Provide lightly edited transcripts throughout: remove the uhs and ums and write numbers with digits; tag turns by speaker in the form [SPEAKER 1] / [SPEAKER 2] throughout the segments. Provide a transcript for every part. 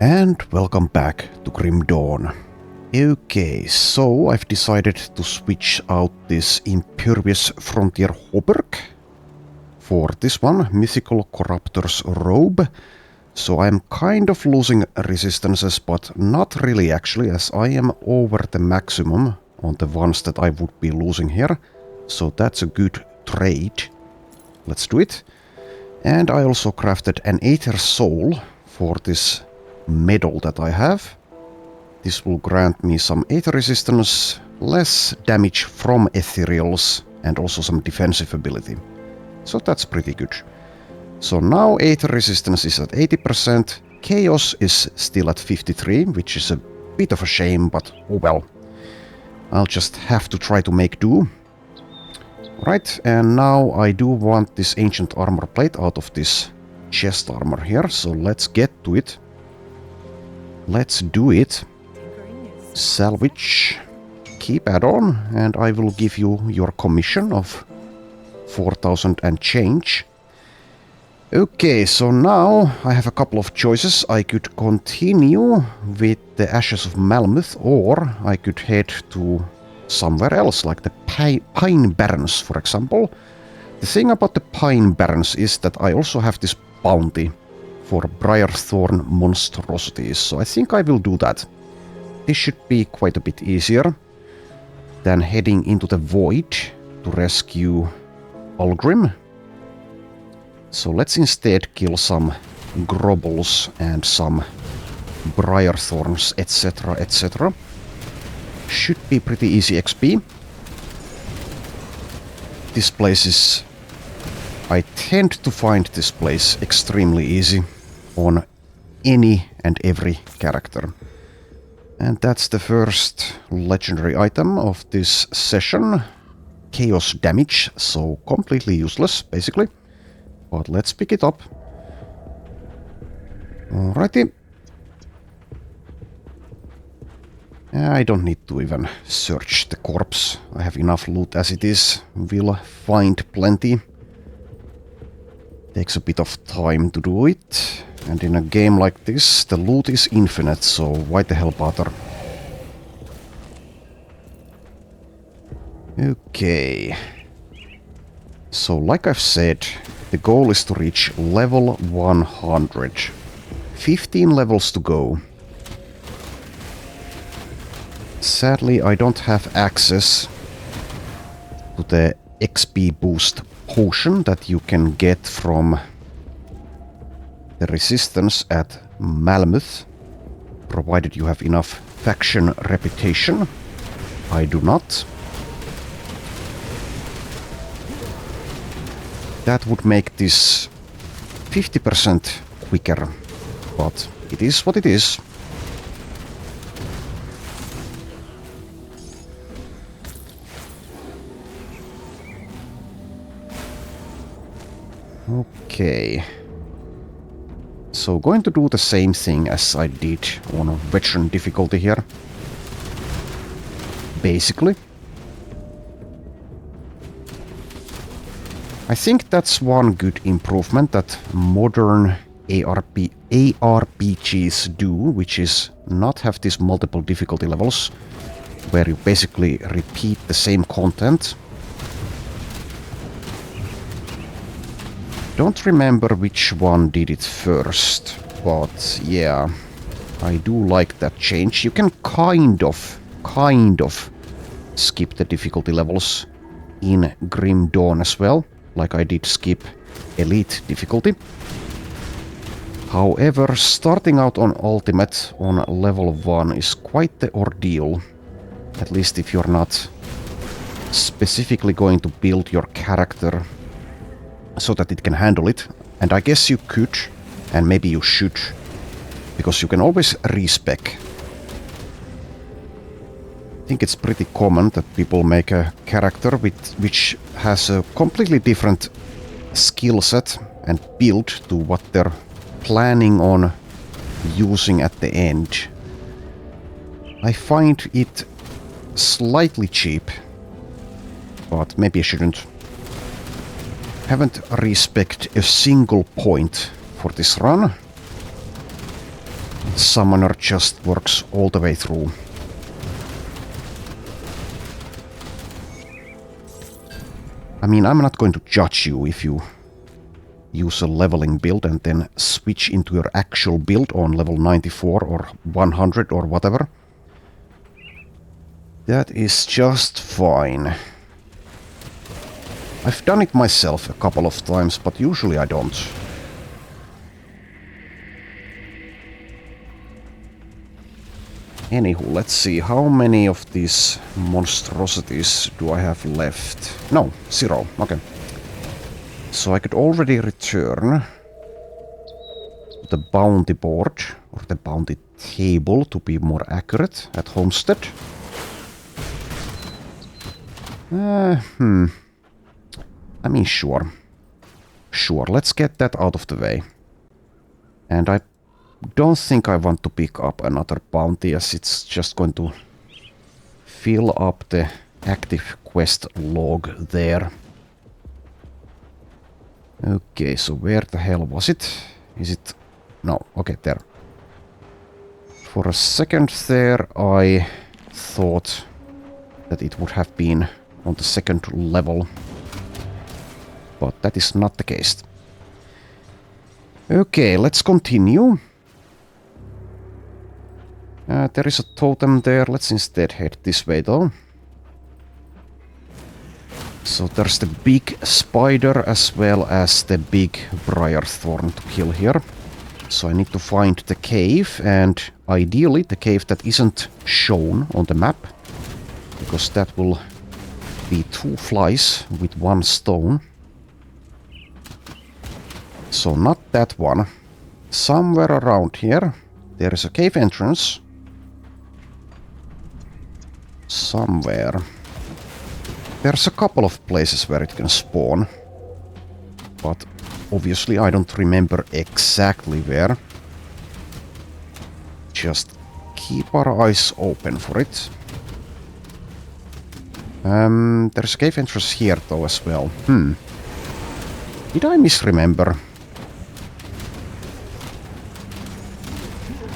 [SPEAKER 1] And welcome back to Grim Dawn. Okay, so I've decided to switch out this Impervious Frontier Hauberk for this one, Mythical Corruptor's Robe. So I'm kind of losing resistances, but not really actually, as I am over the maximum on the ones that I would be losing here. So that's a good trade. Let's do it. And I also crafted an Aether Soul for this medal that I have. This will grant me some Aether resistance, less damage from ethereals, and also some defensive ability. So that's pretty good. So now Aether resistance is at 80%, Chaos is still at 53, which is a bit of a shame, but oh well. I'll just have to try to make do. Right, and now I do want this Ancient Armor Plate out of this chest armor here, so let's get to it. Let's do it. Salvage. Keep add-on, and I will give you your commission of 4,000 and change. Okay, so now I have a couple of choices. I could continue with the Ashes of Malmouth, or I could head to somewhere else, like the Pine Barrens, for example. The thing about the Pine Barrens is that I also have this bounty for Briarthorn monstrosities, so I think I will do that. This should be quite a bit easier than heading into the void to rescue Algrim. So let's instead kill some Grobbles and some Briarthorns, etc, etc. Should be pretty easy XP. This place is... I tend to find this place extremely easy on any and every character. And that's the first legendary item of this session. Chaos damage, so completely useless, basically. But let's pick it up. Alrighty. I don't need to even search the corpse. I have enough loot as it is. We'll find plenty. Takes a bit of time to do it. And in a game like this, the loot is infinite, so why the hell bother? Okay. So, like I've said, the goal is to reach level 100. 15 levels to go. Sadly, I don't have access to the XP boost potion that you can get from the resistance at Malmouth, provided you have enough faction reputation. I do not. That would make this 50% quicker, but it is what it is. Okay. So going to do the same thing as I did on a veteran difficulty here. Basically. I think that's one good improvement that modern ARPGs do, which is not have these multiple difficulty levels, where you basically repeat the same content. Don't remember which one did it first, but yeah, I do like that change. You can kind of skip the difficulty levels in Grim Dawn as well, like I did skip Elite difficulty. However, starting out on Ultimate on level 1 is quite the ordeal, at least if you're not specifically going to build your character so that it can handle it. And I guess you could, and maybe you should, because you can always respec. I think it's pretty common that people make a character which has a completely different skill set and build to what they're planning on using at the end. I find it slightly cheap, but maybe I shouldn't. Haven't respected a single point for this run. summoner just works all the way through. I mean, I'm not going to judge you if you use a leveling build and then switch into your actual build on level 94 or 100 or whatever. That is just fine. I've done it myself a couple of times, but usually I don't. Anywho, let's see, how many of these monstrosities do I have left? No, 0, okay. So I could already return to the bounty board, or the bounty table to be more accurate, at Homestead. I mean, sure. Sure, let's get that out of the way. And I don't think I want to pick up another bounty, as it's just going to fill up the active quest log there. Okay, so where the hell was it? Is it... No, okay, there. For a second there, I thought that it would have been on the second level. But that is not the case. Okay, let's continue. There is a totem there. Let's instead head this way, though. So there's the big spider as well as the big briar thorn to kill here. So I need to find the cave, and ideally the cave that isn't shown on the map, because that will be 2 flies with 1 stone. So not that one. Somewhere around here there is a cave entrance. Somewhere. There's a couple of places where it can spawn. But obviously I don't remember exactly where. Just keep our eyes open for it. There's a cave entrance here though as well. Did I misremember?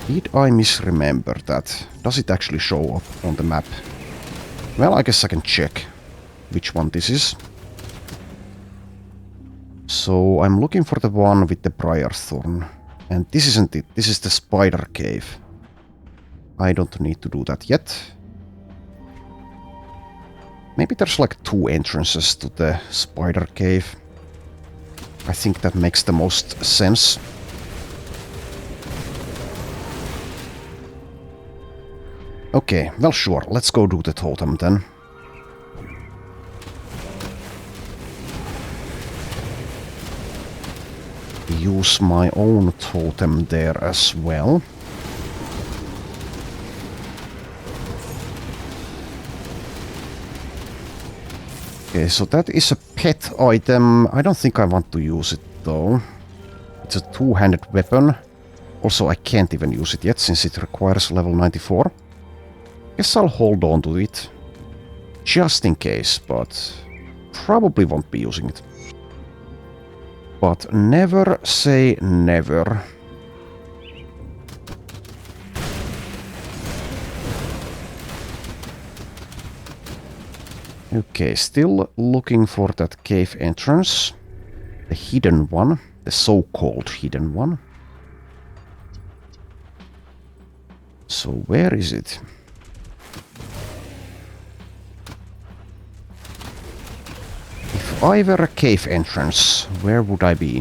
[SPEAKER 1] Did I misremember that? Does it actually show up on the map? Well, I guess I can check which one this is. So I'm looking for the one with the briar thorn. And this isn't it. This is the spider cave. I don't need to do that yet. Maybe there's like 2 entrances to the spider cave. I think that makes the most sense. Okay, well sure, let's go do the totem then. Use my own totem there as well. Okay, so that is a pet item. I don't think I want to use it though. It's a 2-handed weapon. Also, I can't even use it yet since it requires level 94. Guess I'll hold on to it. Just in case, but probably won't be using it. But never say never. Okay, still looking for that cave entrance. The hidden one. The so-called hidden one. So where is it? If I were a cave entrance, where would I be?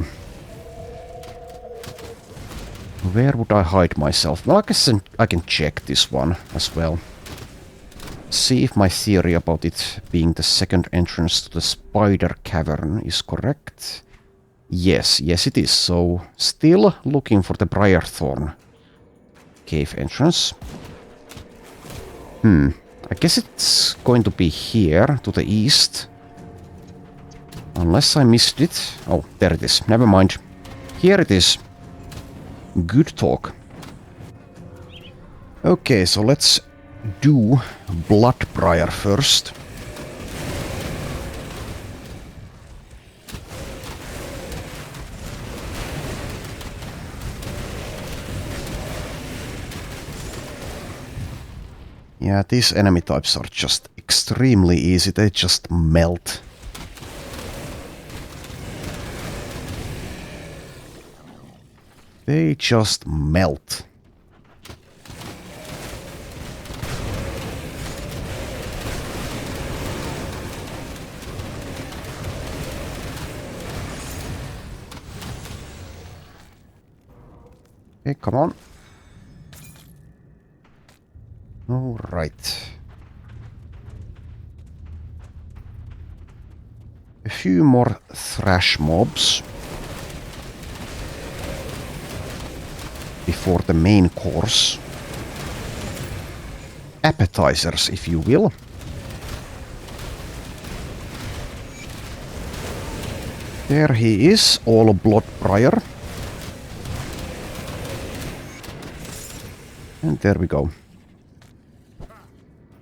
[SPEAKER 1] Where would I hide myself? Well, I guess I can check this one as well. See if my theory about it being the second entrance to the spider cavern is correct. Yes, yes it is. So, still looking for the briar thorn cave entrance. I guess it's going to be here to the east. Unless I missed it. Oh, there it is. Never mind. Here it is. Good talk. Okay, so let's do Bloodbriar first. Yeah, these enemy types are just extremely easy. They just melt. They just melt. Okay, come on. All right. A few more thrash mobs before the main course. Appetizers, if you will. There he is, all blood prior. And there we go.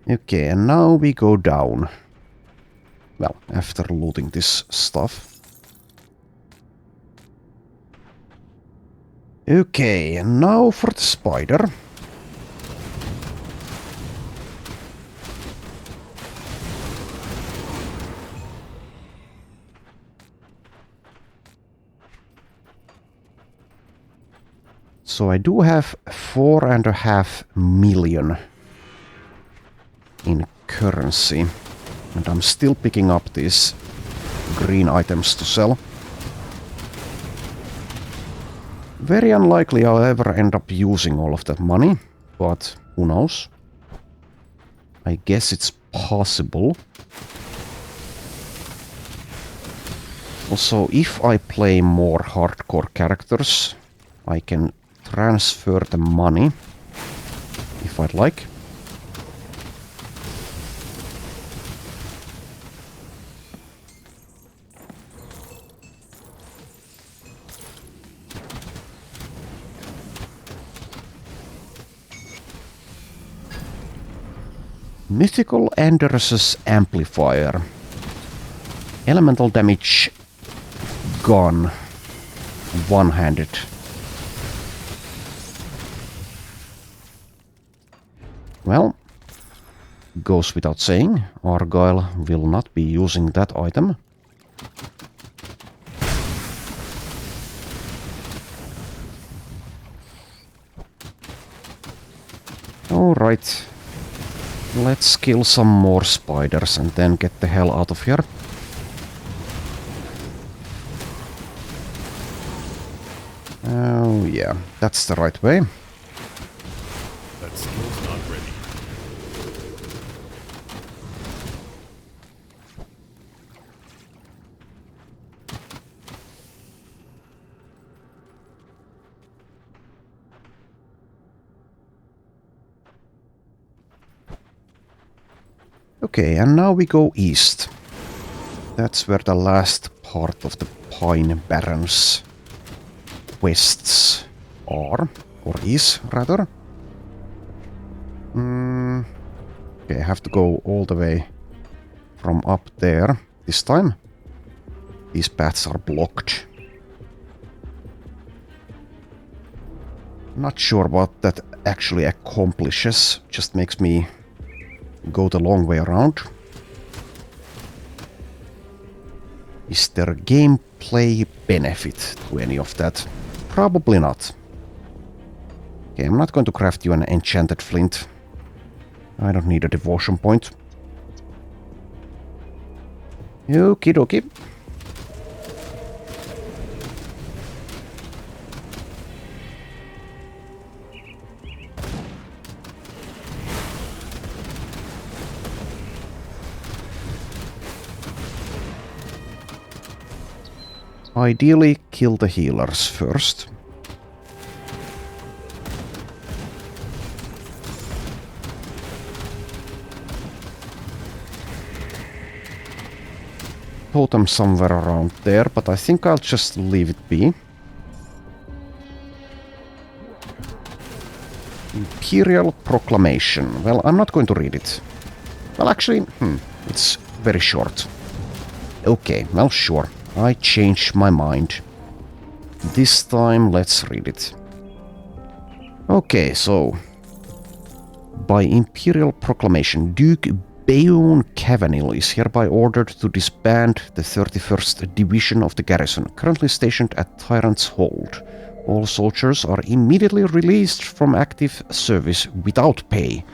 [SPEAKER 1] Okay, and now we go down. Well, after looting this stuff. Okay, and now for the spider. So I do have 4.5 million in currency. And I'm still picking up these green items to sell. Very unlikely I'll ever end up using all of that money, but who knows? I guess it's possible. Also, if I play more hardcore characters, I can transfer the money if I'd like. Mythical Anders's Amplifier. Elemental damage gun. One-handed. Well, goes without saying, Argyle will not be using that item. Alright. Let's kill some more spiders and then get the hell out of here. Oh yeah, that's the right way.
[SPEAKER 2] That skill's not ready.
[SPEAKER 1] Okay, and now we go east. That's where the last part of the Pine Barrens quests are, or is, rather. Okay, I have to go all the way from up there this time. These paths are blocked. Not sure what that actually accomplishes, just makes me go the long way around. Is there gameplay benefit to any of that? Probably not. Okay, I'm not going to craft you an enchanted flint. I don't need a devotion point. Okie dokie. Ideally, kill the healers first. Totem somewhere around there, but I think I'll just leave it be. Imperial Proclamation. Well, I'm not going to read it. Well, actually, it's very short. Okay, well, sure. I changed my mind. This time, let's read it. Okay, so... By Imperial Proclamation, Duke Bayon Cavanil is hereby ordered to disband the 31st Division of the garrison, currently stationed at Tyrant's Hold. All soldiers are immediately released from active service without pay.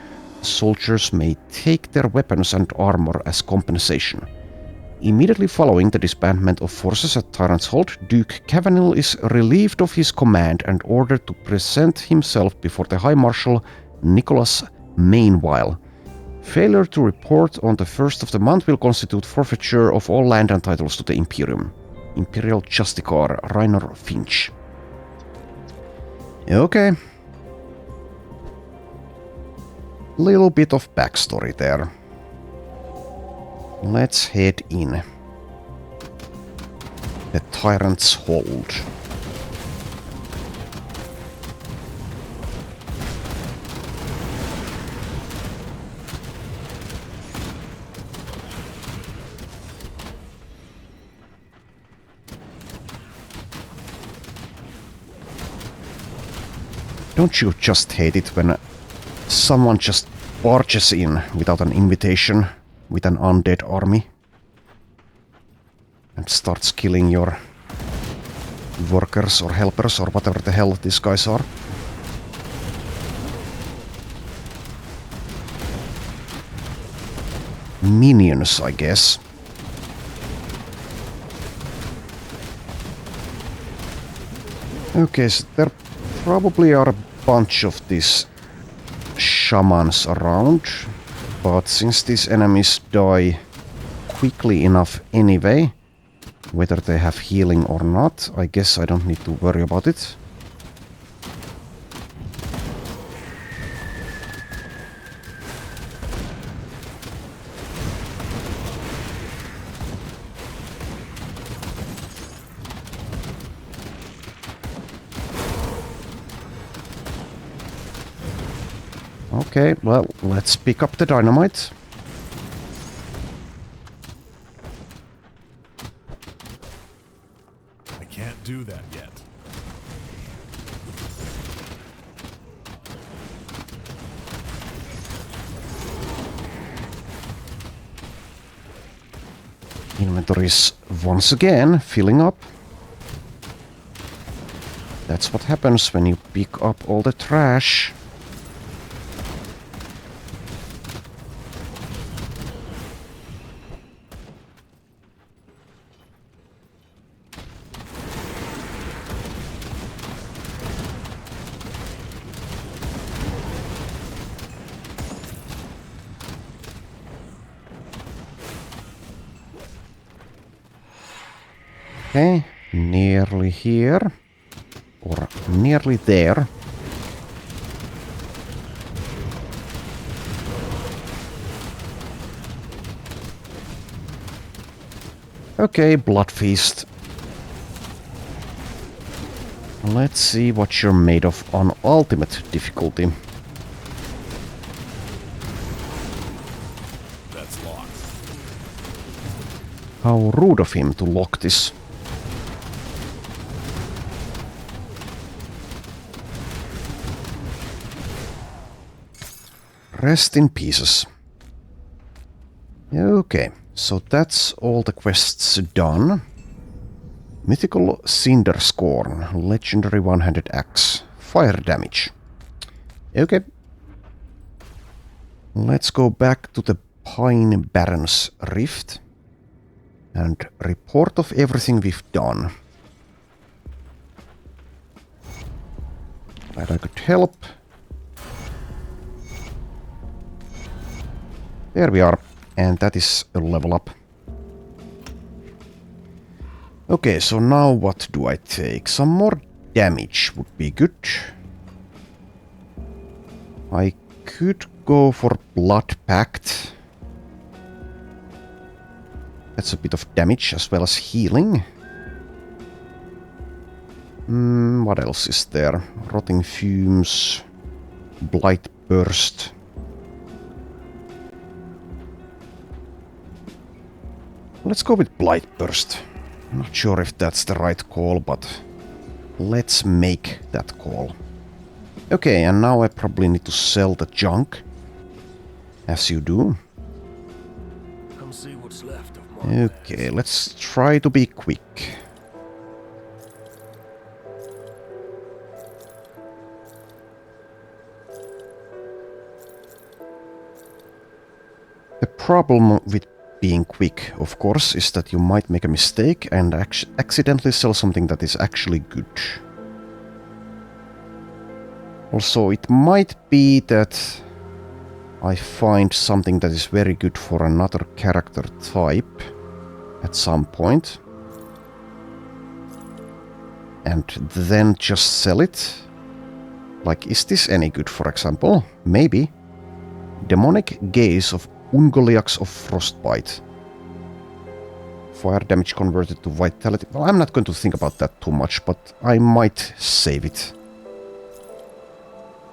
[SPEAKER 1] Soldiers may take their weapons and armor as compensation. Immediately following the disbandment of forces at Tyrant's Hold, Duke Cavanil is relieved of his command and ordered to present himself before the High Marshal Nicholas Mainwhile. Failure to report on the 1st of the month will constitute forfeiture of all land and titles to the Imperium. Imperial Justicar Rainer Finch. Okay. Little bit of backstory there. Let's head in. The Tyrant's Hold. Don't you just hate it when someone just barges in without an invitation with an undead army and starts killing your workers or helpers or whatever the hell these guys are? Minions, I guess. Okay, so there probably are a bunch of these shamans around, but since these enemies die quickly enough anyway, whether they have healing or not, I guess I don't need to worry about it. Okay, well, let's pick up the dynamite.
[SPEAKER 2] I can't do that yet.
[SPEAKER 1] Inventory is once again filling up. That's what happens when you pick up all the trash. Okay, nearly here. Or nearly there. Okay, Blood Feast. Let's see what you're made of on ultimate difficulty.
[SPEAKER 2] That's locked.
[SPEAKER 1] How rude of him to lock this. Rest in pieces. Okay, so that's all the quests done. Mythical Cinder Scorn, Legendary One-Handed Axe, Fire Damage. Okay. Let's go back to the Pine Barrens Rift and report of everything we've done. Glad I could help. There we are, and that is a level up. Okay, so now what do I take? Some more damage would be good. I could go for Blood Pact. That's a bit of damage as well as healing. What else is there? Rotting Fumes, Blight Burst. Let's go with Blight Burst. Not sure if that's the right call, but let's make that call. Okay, and now I probably need to sell the junk. As you do.
[SPEAKER 2] Come see what's left of my
[SPEAKER 1] Okay, let's try to be quick. The problem with being quick, of course, is that you might make a mistake and accidentally sell something that is actually good. Also, it might be that I find something that is very good for another character type at some point. And then just sell it. Like, is this any good, for example? Maybe. Demonic Gaze of Ungoliax of Frostbite. Fire damage converted to vitality. Well, I'm not going to think about that too much, but I might save it.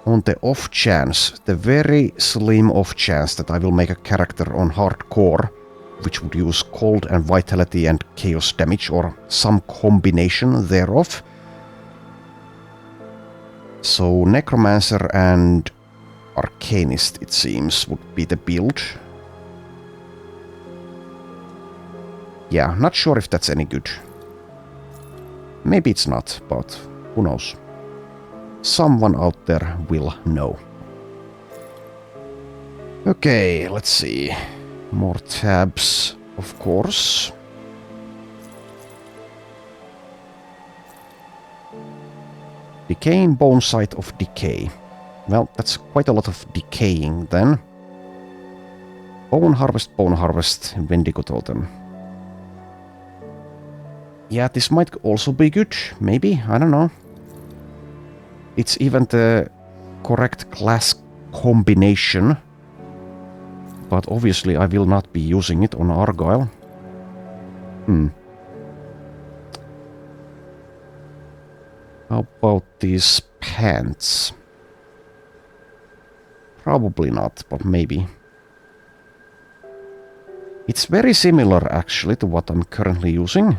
[SPEAKER 1] On the off chance, the very slim off chance that I will make a character on hardcore, which would use cold and vitality and chaos damage, or some combination thereof. So Necromancer and Arcanist, it seems, would be the build. Yeah, not sure if that's any good. Maybe it's not, but who knows. Someone out there will know. Okay, let's see. More tabs, of course. Decaying Bone Site of Decay. Well, that's quite a lot of decaying then. Bone Harvest, Wendigo Totem. Yeah, this might also be good. Maybe, I don't know. It's even the correct class combination. But obviously I will not be using it on Argyle. How about these pants? Probably not, but maybe. It's very similar actually to what I'm currently using.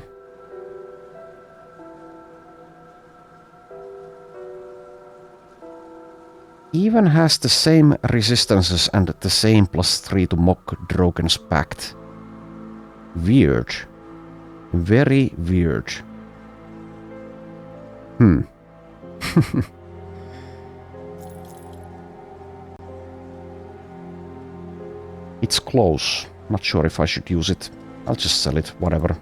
[SPEAKER 1] Even has the same resistances and the same +3 to mock Drogen's Pact. Weird. Very weird. It's close. Not sure if I should use it. I'll just sell it, whatever.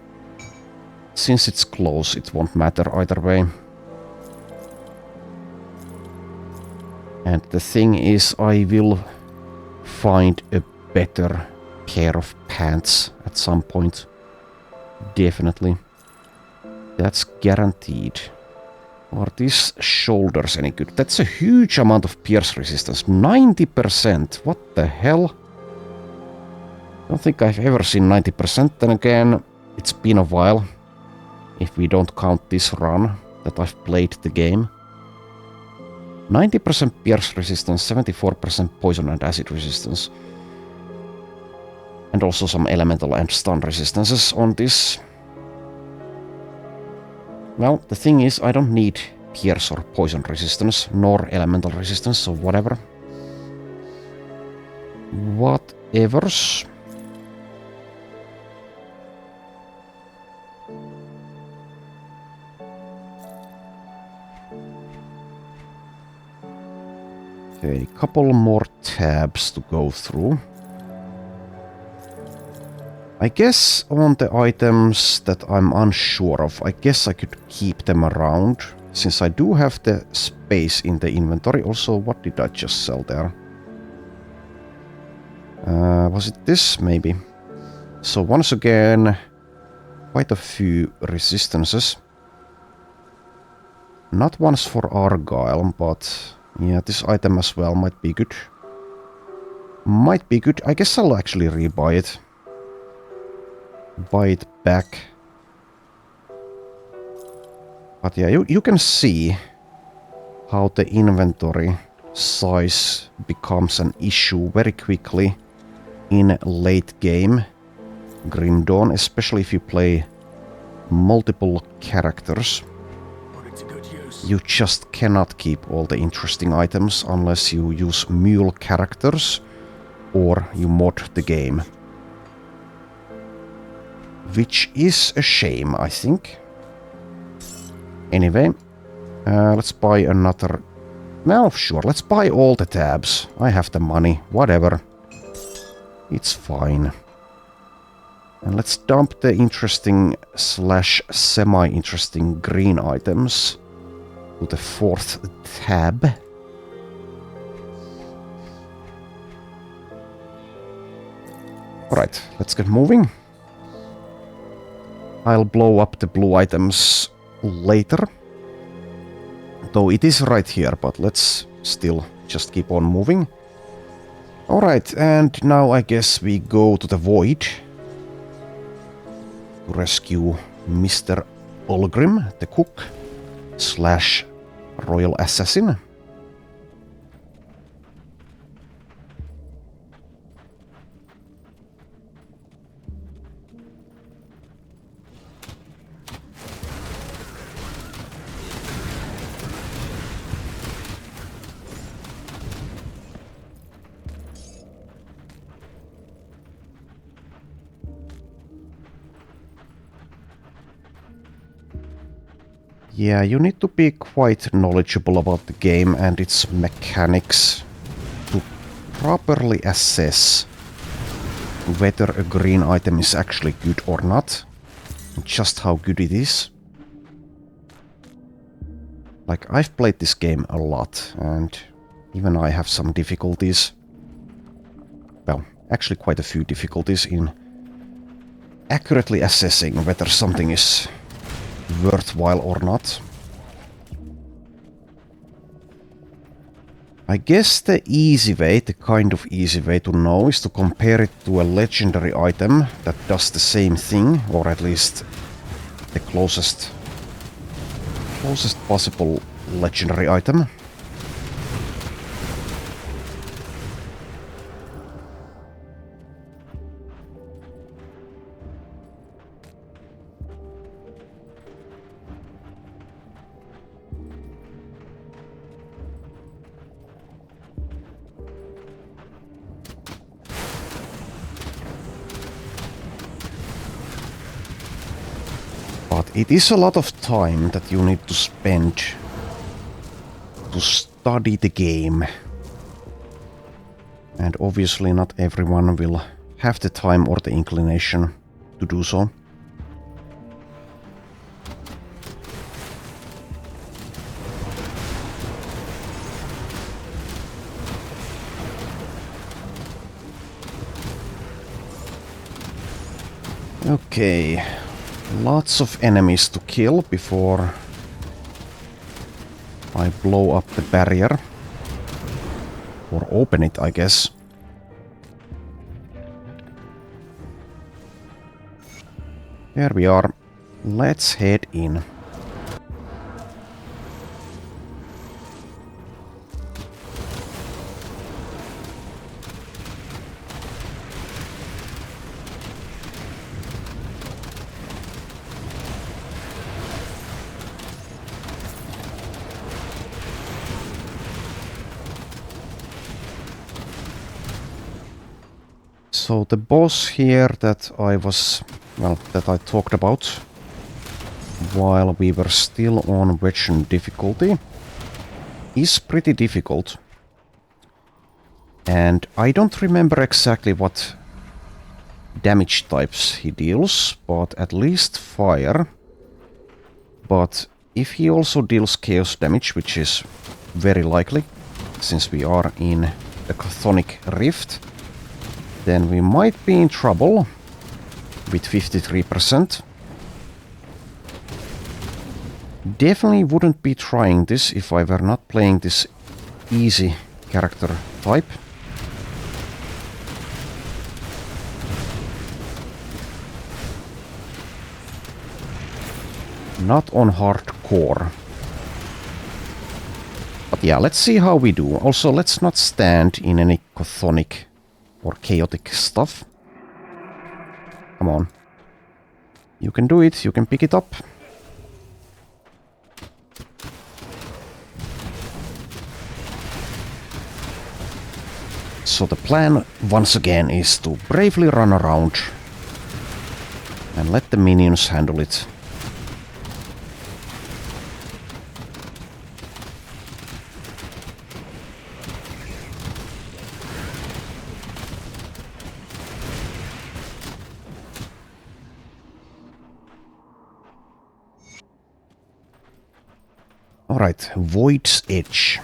[SPEAKER 1] Since it's close, it won't matter either way. And the thing is, I will find a better pair of pants at some point. Definitely. That's guaranteed. Are these shoulders any good? That's a huge amount of pierce resistance. 90%. What the hell? I don't think I've ever seen 90%. Then again, it's been a while. If we don't count this run that I've played the game. 90% pierce resistance, 74% poison and acid resistance. And also some elemental and stun resistances on this. Well, the thing is, I don't need pierce or poison resistance, nor elemental resistance, so whatever. Whatevers. Okay, couple more tabs to go through. I guess on the items that I'm unsure of, I guess I could keep them around, since I do have the space in the inventory. Also, what did I just sell there? Was it this? Maybe. So once again, quite a few resistances. Not ones for Argyle, but yeah, this item as well might be good. Might be good. I guess I'll actually rebuy it. Buy it back. But yeah, you can see how the inventory size becomes an issue very quickly in late game Grim Dawn, especially if you play multiple characters. You just cannot keep all the interesting items unless you use mule characters. or you mod the game. Which is a shame, I think. Anyway, let's buy another... Well, sure, let's buy all the tabs. I have the money, whatever. It's fine. And let's dump the interesting / semi-interesting green items to the 4th tab. Alright, let's get moving. I'll blow up the blue items later. Though it is right here, but let's still just keep on moving. Alright, and now I guess we go to the void to rescue Mr. Olgrim, the cook / royal assassin. Yeah, you need to be quite knowledgeable about the game and its mechanics to properly assess whether a green item is actually good or not, and just how good it is. Like, I've played this game a lot, and even I have some difficulties. Well, actually quite a few difficulties in accurately assessing whether something is worthwhile or not. I guess the easy way, the kind of easy way to know is to compare it to a legendary item that does the same thing, or at least the closest possible legendary item. But it is a lot of time that you need to spend to study the game. And obviously not everyone will have the time or the inclination to do so. Okay. Lots of enemies to kill before I blow up the barrier. Or open it, I guess. There we are. Let's head in. So the boss here that I talked about while we were still on veteran difficulty is pretty difficult. And I don't remember exactly what damage types he deals, but at least fire. But if he also deals chaos damage, which is very likely, since we are in the Chthonic Rift, then we might be in trouble with 53%. Definitely wouldn't be trying this if I were not playing this easy character type. Not on hardcore. But yeah, let's see how we do. Also, let's not stand in any chthonic or chaotic stuff. Come on. You can do it, you can pick it up. So the plan, once again, is to bravely run around and let the minions handle it. Alright, Void's Edge.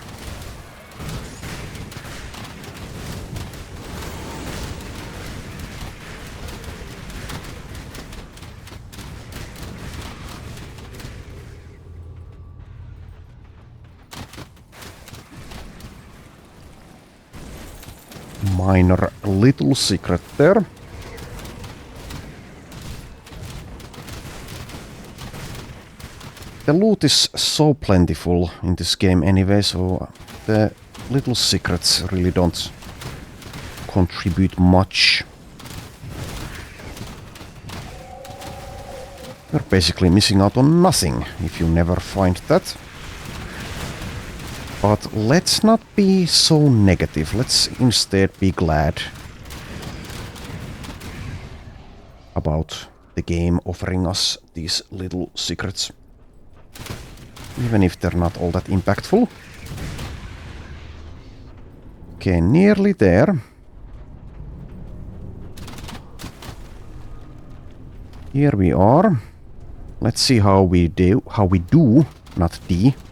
[SPEAKER 1] Minor little secret there. The loot is so plentiful in this game anyway, so the little secrets really don't contribute much. You're basically missing out on nothing if you never find that. But let's not be so negative, let's instead be glad about the game offering us these little secrets. Even if they're not all that impactful. Okay, nearly there. Here we are. Let's see how we do,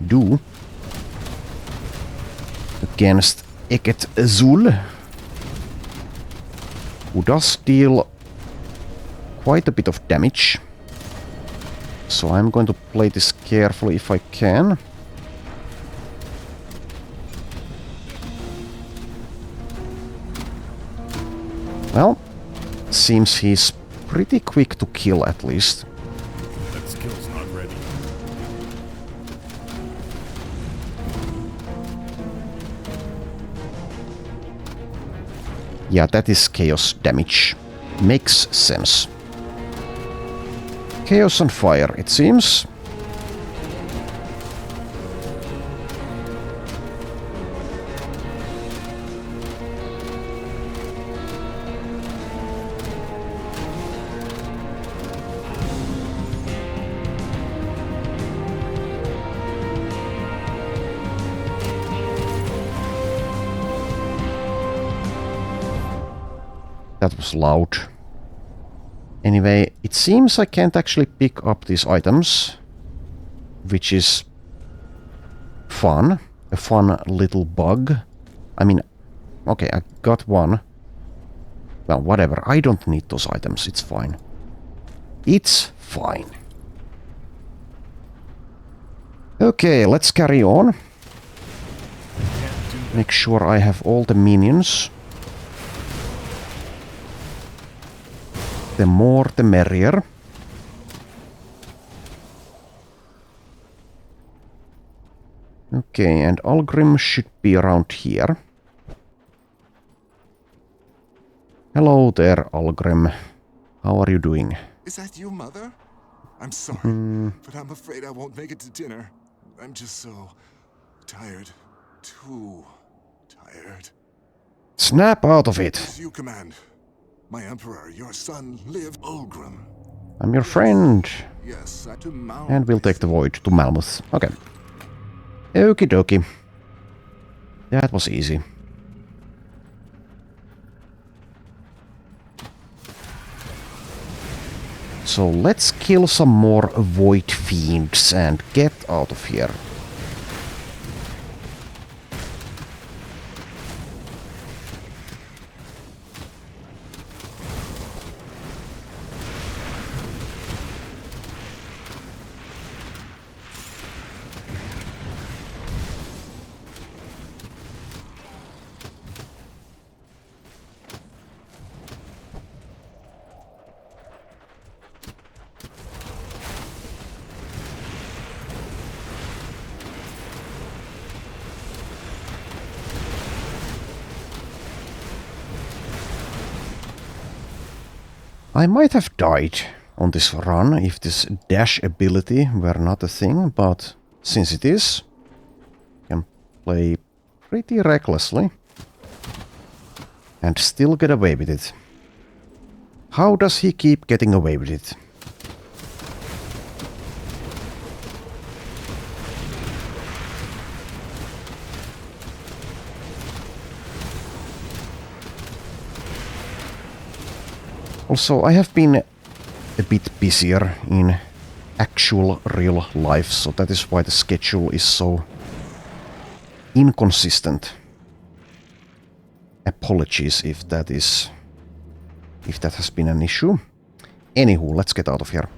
[SPEAKER 1] do against Eket Azul, who does deal quite a bit of damage. So I'm going to play this carefully if I can. Well, seems he's pretty quick to kill at least.
[SPEAKER 2] That skill's not ready.
[SPEAKER 1] Yeah, that is chaos damage. Makes sense. Chaos and fire, it seems. That was loud. Anyway, it seems I can't actually pick up these items, which is fun. A fun little bug. I mean, okay, I got one. Well, whatever. I don't need those items. It's fine. It's fine. Okay, let's carry on. Make sure I have all the minions. The more the merrier. Okay, and Algrim should be around here. Hello there, Algrim. How are you doing?
[SPEAKER 3] Is that you, Mother? I'm sorry, but I'm afraid I won't make it to dinner. I'm just so tired. Too tired.
[SPEAKER 1] Snap out of it!
[SPEAKER 3] As you command. My Emperor, your son, lived Ulgrim.
[SPEAKER 1] I'm your friend.
[SPEAKER 3] Yes, to Malmouth.
[SPEAKER 1] And we'll take the void to Malmouth. Okay. Okie dokie. That was easy. So let's kill some more void fiends and get out of here. I might have died on this run if this dash ability were not a thing, but since it is, I can play pretty recklessly. and still get away with it. How does he keep getting away with it? Also, I have been a bit busier in actual real life, so that is why the schedule is so inconsistent. Apologies if that has been an issue. Anywho, let's get out of here.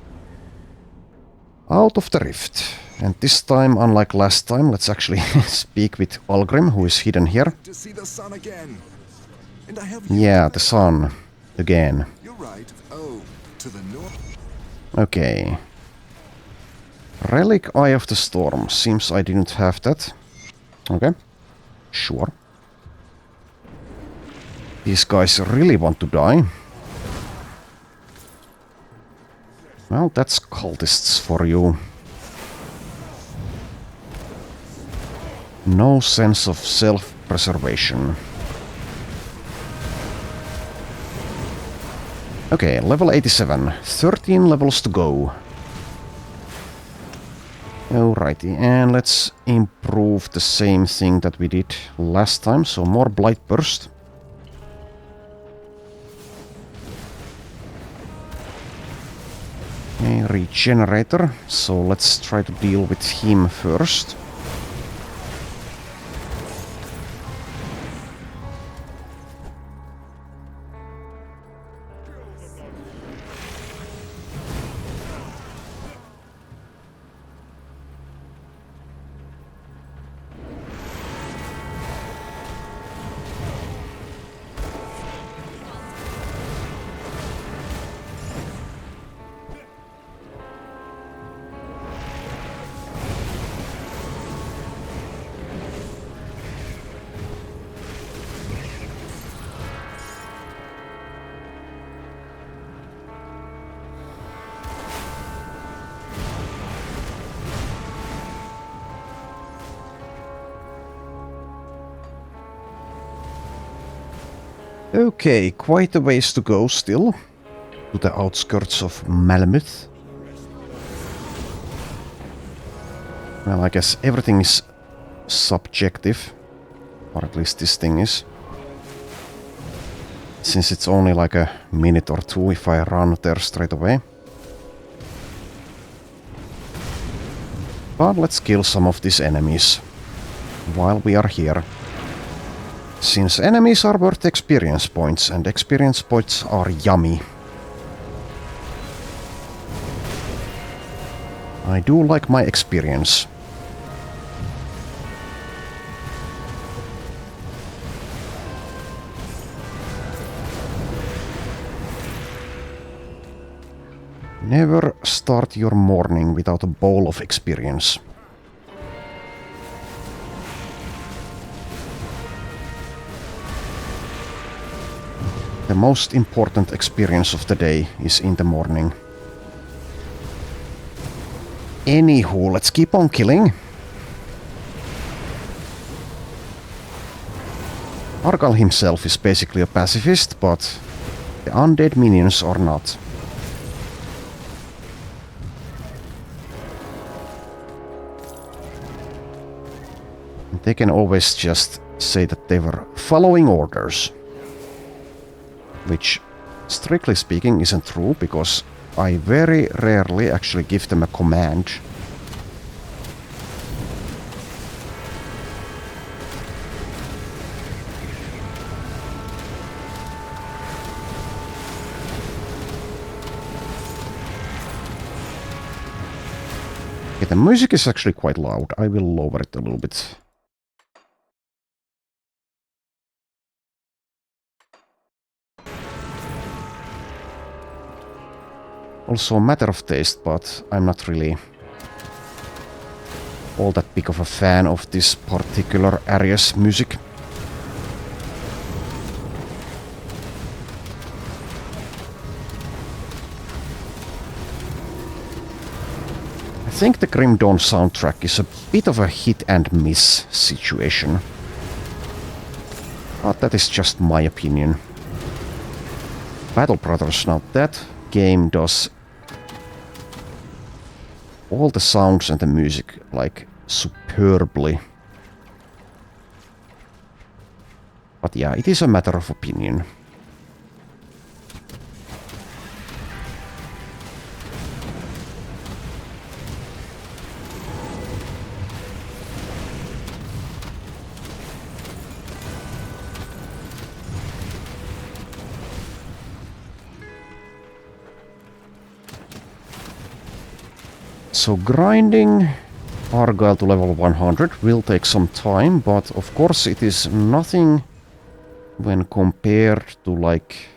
[SPEAKER 1] Out of the rift. And this time, unlike last time, let's actually speak with Algrim, who is hidden here.
[SPEAKER 3] To see the sun again. And I have
[SPEAKER 1] Yeah, the sun. Again.
[SPEAKER 3] You're right. Oh, to the north.
[SPEAKER 1] Okay. Relic Eye of the Storm. Seems I didn't have that. Okay. Sure. These guys really want to die. Well, that's cultists for you. No sense of self-preservation. Okay, level 87. 13 levels to go. Alrighty, and let's improve the same thing that we did last time, so more Blight Burst. A regenerator, so let's try to deal with him first. Okay, quite a ways to go still, to the outskirts of Malmouth. Well, I guess everything is subjective, or at least this thing is. Since it's only like a minute or two if I run there straight away. But let's kill some of these enemies while we are here. Since enemies are worth experience points, and experience points are yummy. I do like my experience. Never start your morning without a bowl of experience. The most important experience of the day is in the morning. Anywho, let's keep on killing. Argyle himself is basically a pacifist, but the undead minions are not. They can always just say that they were following orders. Which, strictly speaking, isn't true, because I very rarely actually give them a command. Okay, the music is actually quite loud. I will lower it a little bit. Also a matter of taste, but I'm not really all that big of a fan of this particular area's music. I think the Grim Dawn soundtrack is a bit of a hit and miss situation. But that is just my opinion. Battle Brothers, now that game does all the sounds and the music like superbly. But yeah, it is a matter of opinion. So grinding Argyle to level 100 will take some time, but of course it is nothing when compared to like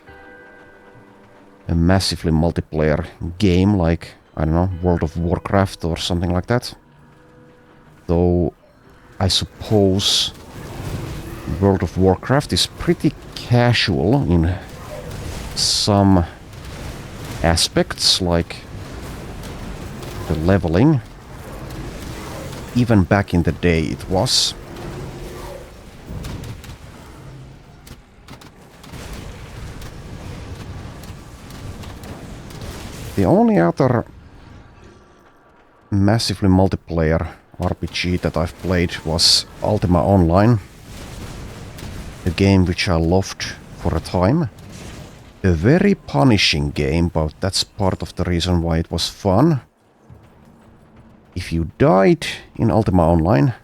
[SPEAKER 1] a massively multiplayer game like, I don't know, World of Warcraft or something like that. Though I suppose World of Warcraft is pretty casual in some aspects, like the leveling. Even back in the day it was. The only other massively multiplayer RPG that I've played was Ultima Online, a game which I loved for a time. A very punishing game, but that's part of the reason why it was fun. If you died in Ultima Online,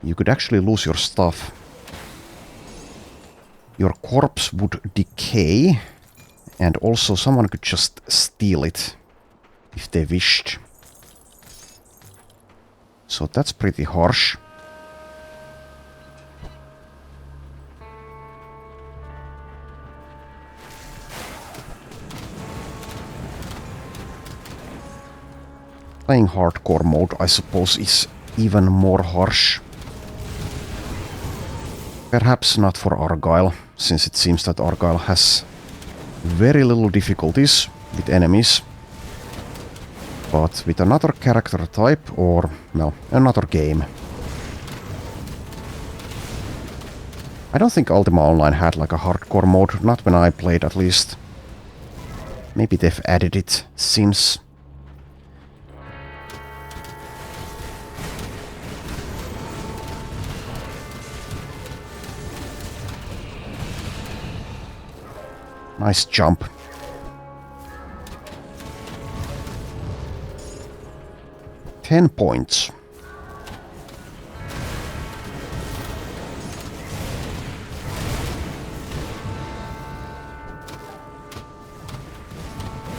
[SPEAKER 1] you could actually lose your stuff. Your corpse would decay, and also someone could just steal it if they wished. So that's pretty harsh. Playing hardcore mode, I suppose, is even more harsh. Perhaps not for Argyle, since it seems that Argyle has very little difficulties with enemies. But with another character type, or, well, another game. I don't think Ultima Online had like a hardcore mode, not when I played at least. Maybe they've added it since. Nice jump. Ten points.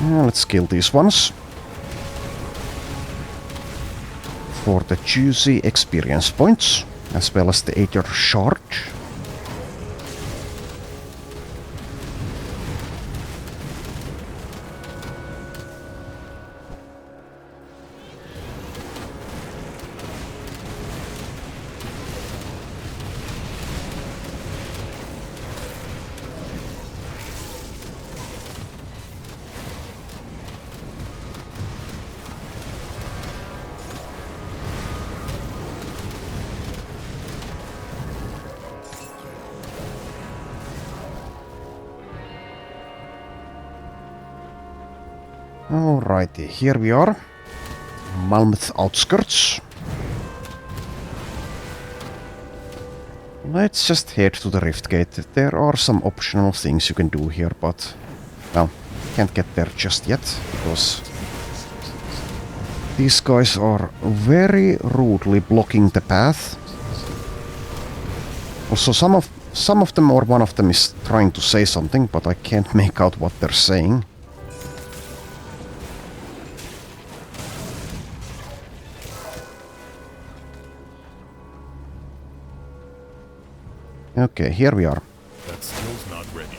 [SPEAKER 1] Let's kill these ones. For the juicy experience points, as well as the Aether Shard. Alrighty, here we are. Malmouth outskirts. Let's just head to the Rift Gate. There are some optional things you can do here, but, well, can't get there just yet, because these guys are very rudely blocking the path. Also, some of them or one of them is trying to say something, but I can't make out what they're saying. Okay, here we are.
[SPEAKER 2] That skill's not ready.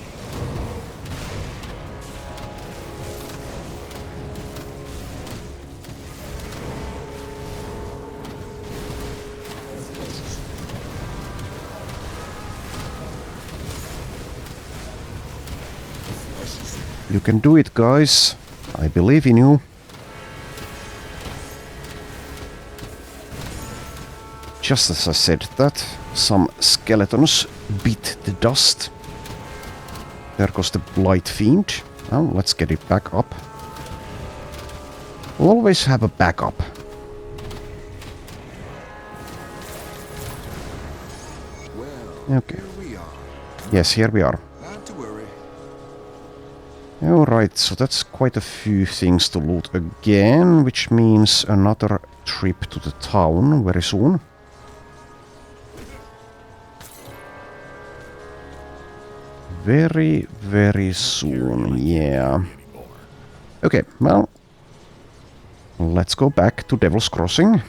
[SPEAKER 1] You can do it, guys. I believe in you. Just as I said that, some skeletons bit the dust. There goes the Blight Fiend. Well, let's get it back up. Always have a backup.
[SPEAKER 3] Well,
[SPEAKER 1] Okay.
[SPEAKER 3] here we are.
[SPEAKER 1] Yes, here we are.
[SPEAKER 3] Not to worry.
[SPEAKER 1] Alright, so that's quite a few things to loot again, which means another trip to the town very soon. Very, very soon, yeah. Okay, well, let's go back to Devil's Crossing.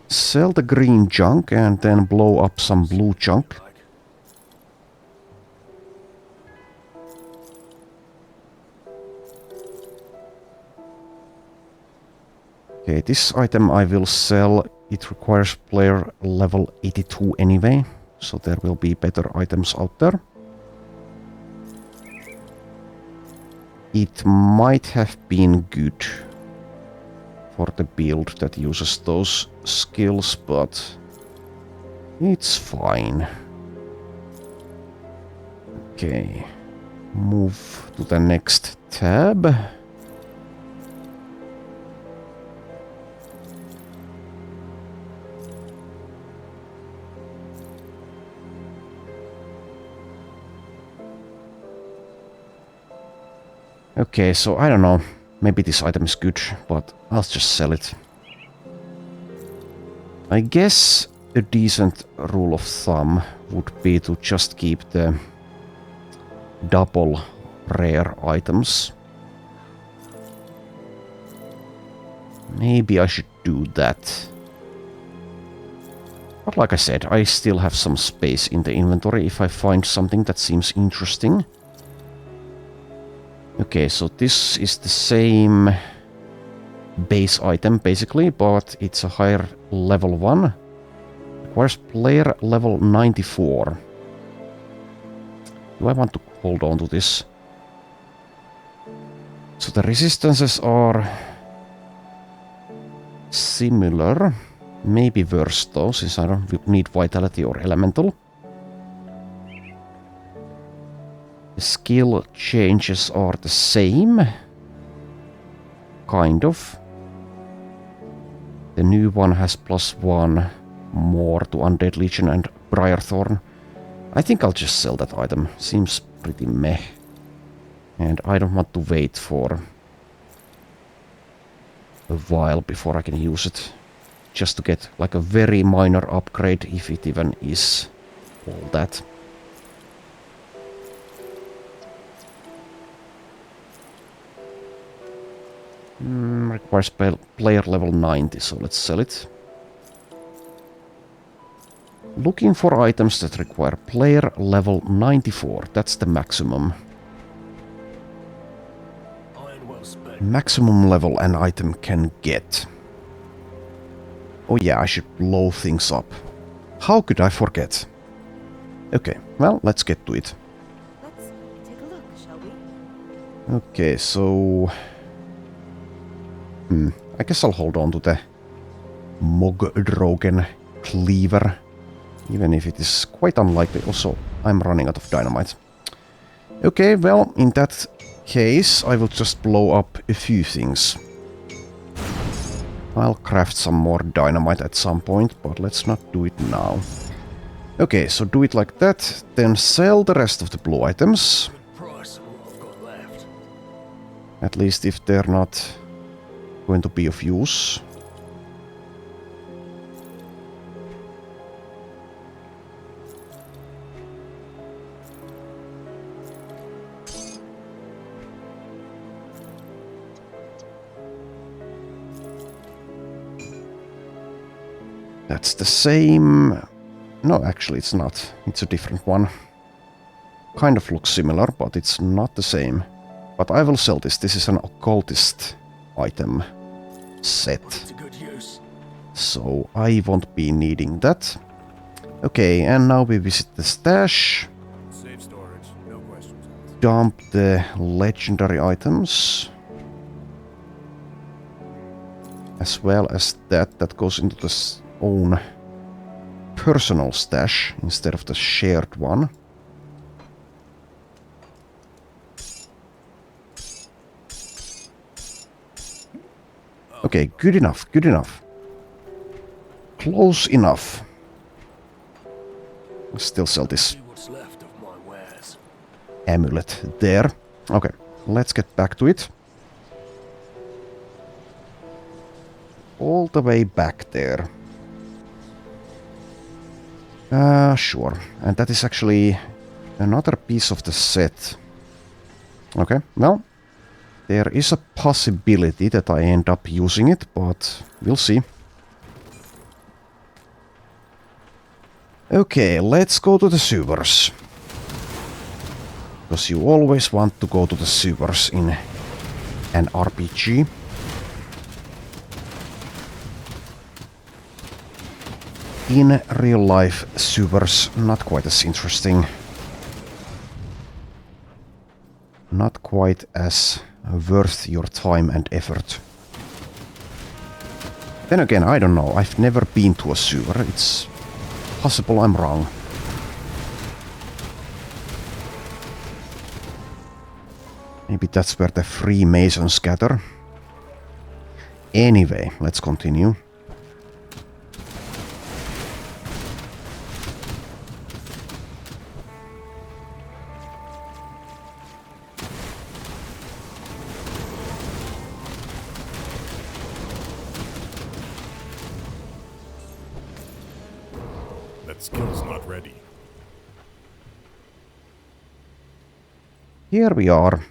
[SPEAKER 1] Sell the green junk and then blow up some blue junk. Okay, this item I will sell. It requires player level 82 anyway, so there will be better items out there. It might have been good for the build that uses those skills, but it's fine. Okay, move to the next tab. Okay, so I don't know. Maybe this item is good, but I'll just sell it. I guess a decent rule of thumb would be to just keep the double rare items. Maybe I should do that. But like I said, I still have some space in the inventory if I find something that seems interesting. Okay, so this is the same base item basically, but it's a higher level one. Requires player level 94. Do I want to hold on to this? So the resistances are similar. Maybe worse though, since I don't need vitality or elemental. The skill changes are the same. Kind of. The new one has +1 more to Undead Legion and Briarthorn. I think I'll just sell that item. Seems pretty meh. And I don't want to wait for a while before I can use it. Just to get like a very minor upgrade, if it even is all that. Requires player level 90, so let's sell it. Looking for items that require player level 94. That's the maximum. Maximum level an item can get. Oh yeah, I should blow things up. How could I forget? Okay, well, let's get to it.
[SPEAKER 4] Let's take a look, shall we?
[SPEAKER 1] Okay, so... I guess I'll hold on to the Mogdrogen Cleaver. Even if it is quite unlikely. Also, I'm running out of dynamite. Okay, well, in that case, I will just blow up a few things. I'll craft some more dynamite at some point, but let's not do it now. Okay, so do it like that, then sell the rest of the blue items. At least if they're not going to be of use. That's the same. No, actually it's not. It's a different one. Kind of looks similar, but it's not the same. But I will sell this. This is an occultist item set. So I won't be needing that. Okay, and now we visit the stash.
[SPEAKER 2] Safe storage, no questions.
[SPEAKER 1] Dump the legendary items. As well as that goes into the own personal stash instead of the shared one. Okay, good enough, good enough. Close enough. I'll still sell this
[SPEAKER 2] See what's left of my wares.
[SPEAKER 1] amulet there. Okay, let's get back to it. All the way back there. Sure. And that is actually another piece of the set. Okay, well, there is a possibility that I end up using it, but we'll see. Okay, let's go to the sewers. Because you always want to go to the sewers in an RPG. In real life, sewers not quite as interesting. Not quite as worth your time and effort. Then again, I don't know. I've never been to a sewer. It's possible I'm wrong. Maybe that's where the Freemasons gather. Anyway, let's continue.
[SPEAKER 5] That skill's not ready.
[SPEAKER 1] Here we are.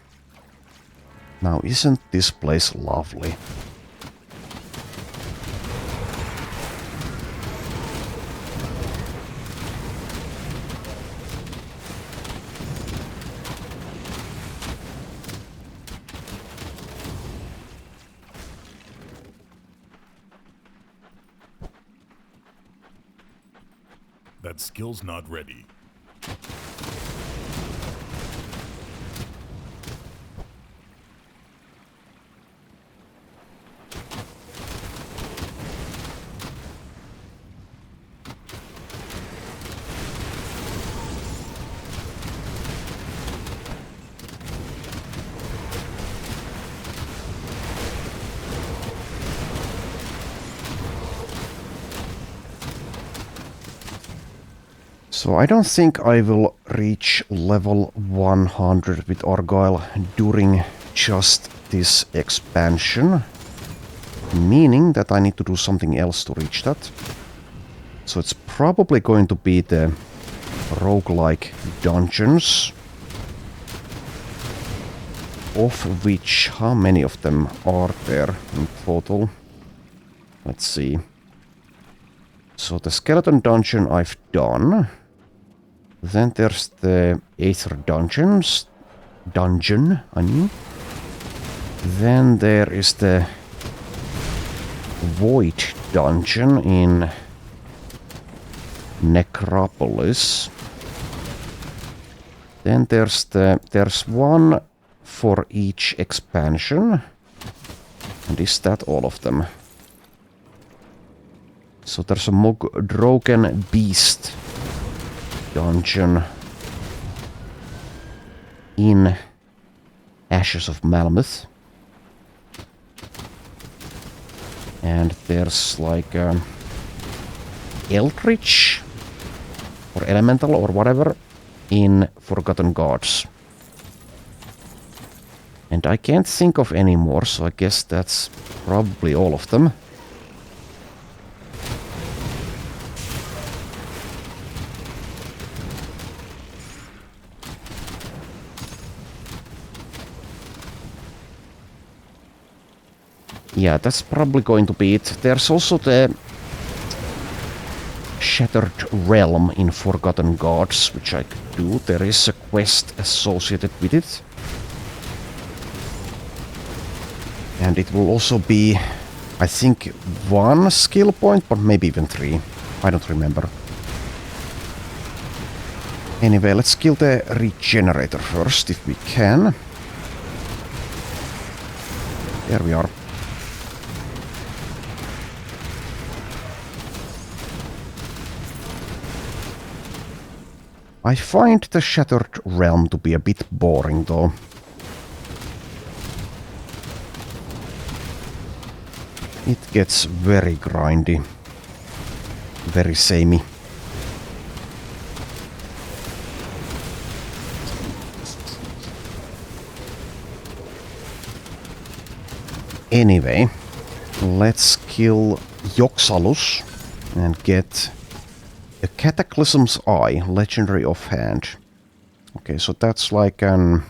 [SPEAKER 1] Now, isn't this place lovely?
[SPEAKER 5] That skill's not ready.
[SPEAKER 1] So I don't think I will reach level 100 with Argyle during just this expansion. Meaning that I need to do something else to reach that. So it's probably going to be the roguelike dungeons. Of which, how many of them are there in total? Let's see. So the skeleton dungeon I've done. Then there's the Aether dungeon, I mean. Then there is the Void dungeon in Necropolis. Then there's one for each expansion. And is that all of them? So there's a Mogdrogen Beast dungeon in Ashes of Malmouth. And there's like Eldritch or Elemental or whatever in Forgotten Gods. And I can't think of any more, so I guess that's probably all of them. Yeah, that's probably going to be it. There's also the Shattered Realm in Forgotten Gods, which I could do. There is a quest associated with it. And it will also be, I think, 1 skill point, but maybe even 3. I don't remember. Anyway, let's kill the Regenerator first, if we can. There we are. I find the Shattered Realm to be a bit boring though. It gets very grindy. Very samey. Anyway, let's kill Yoxalus and get a Cataclysm's Eye, legendary offhand. Okay, so that's like an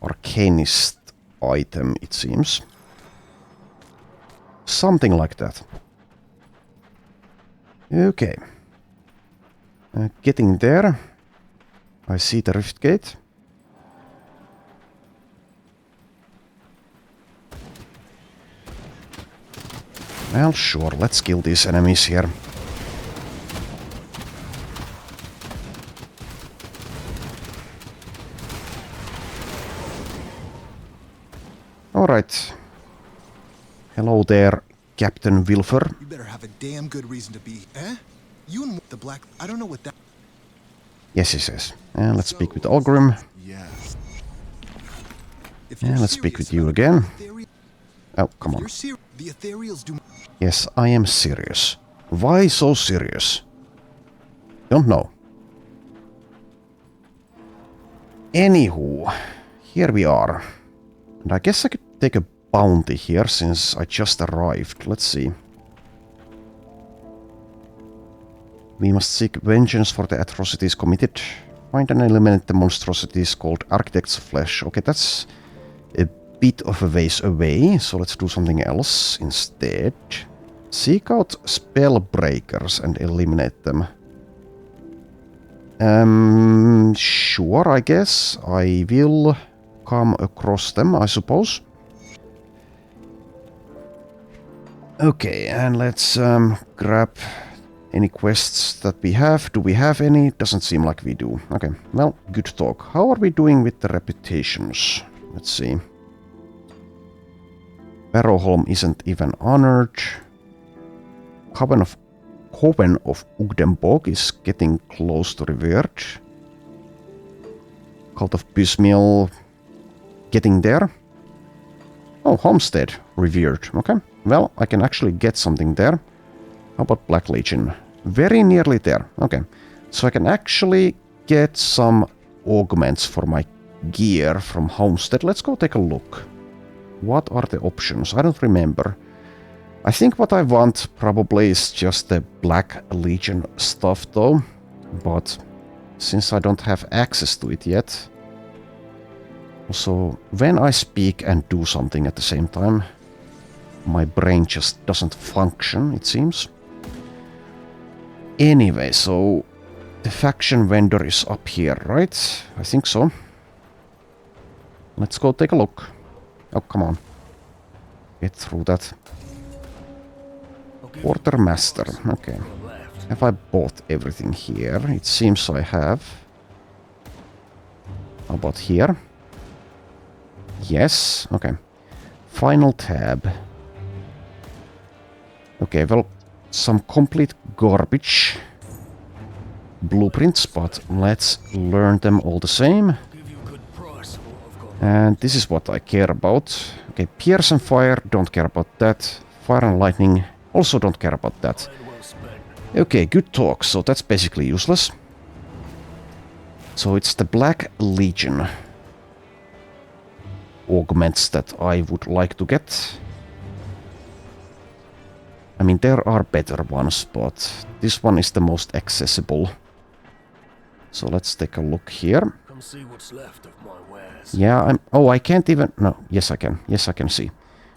[SPEAKER 1] Arcanist item, it seems. Something like that. Okay. Getting there. I see the Rift Gate. Well, sure, let's kill these enemies here. Alright. Hello there, Captain Wilfer.
[SPEAKER 6] You better have a damn good reason to be, eh? You and the black... I don't know what that...
[SPEAKER 1] Yes, he says. And let's speak with Algrim.
[SPEAKER 3] Yes.
[SPEAKER 6] If you're
[SPEAKER 1] And let's speak
[SPEAKER 6] serious
[SPEAKER 1] with you
[SPEAKER 6] about
[SPEAKER 1] again.
[SPEAKER 6] the Ethereal-
[SPEAKER 1] Oh, come on.
[SPEAKER 6] You're serious. The Ethereals do...
[SPEAKER 1] Yes, I am serious. Why so serious? Don't know. Anywho, here we are. And I guess I could take a bounty here since I just arrived. Let's see. We must seek vengeance for the atrocities committed. Find and eliminate the monstrosities called Architect's Flesh. Okay, that's a bit of a ways away, so let's do something else instead. Seek out spell breakers and eliminate them. Sure, I guess. I will come across them, I suppose. Okay, and let's grab any quests that we have. Do we have any? Doesn't seem like we do. Okay, well, good talk. How are we doing with the reputations? Let's see. Barrowholm isn't even honored. Coven of Ugdenborg is getting close to revered. Cult of Bismiel getting there. Oh, Homestead revered. Okay, well, I can actually get something there. How about Black Legion? Very nearly there. Okay, so I can actually get some augments for my gear from Homestead. Let's go take a look. What are the options? I don't remember. I think what I want probably is just the Black Legion stuff though, but since I don't have access to it yet. Also, when I speak and do something at the same time, my brain just doesn't function, it seems. Anyway, so the faction vendor is up here, right? I think so. Let's go take a look. Oh, come on. Get through that. Quartermaster, okay. Have I bought everything here? It seems I have. How about here? Yes, okay. Final tab. Okay, well, some complete garbage blueprints, but let's learn them all the same. And this is what I care about. Okay, Pierce and Fire, don't care about that. Fire and Lightning, also don't care about that. Okay, good talk, so that's basically useless. So it's the Black Legion augments that I would like to get. I mean, there are better ones, but this one is the most accessible. So let's take a look here.
[SPEAKER 2] Come see what's left of my wares.
[SPEAKER 1] Yeah, oh, I can't even... No, yes I can. Yes, I can see.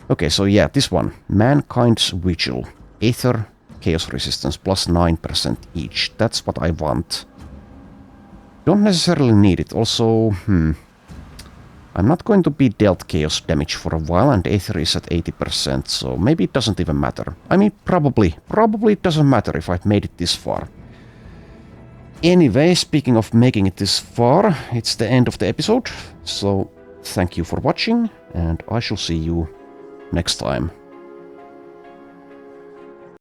[SPEAKER 1] Okay, so yeah, this one. Mankind's Vigil. Aether, Chaos Resistance, plus 9% each. That's what I want. Don't necessarily need it. Also, I'm not going to be dealt chaos damage for a while, and Aether is at 80%, so maybe it doesn't even matter. I mean, probably it doesn't matter if I've made it this far. Anyway, speaking of making it this far, it's the end of the episode, so thank you for watching, and I shall see you next time.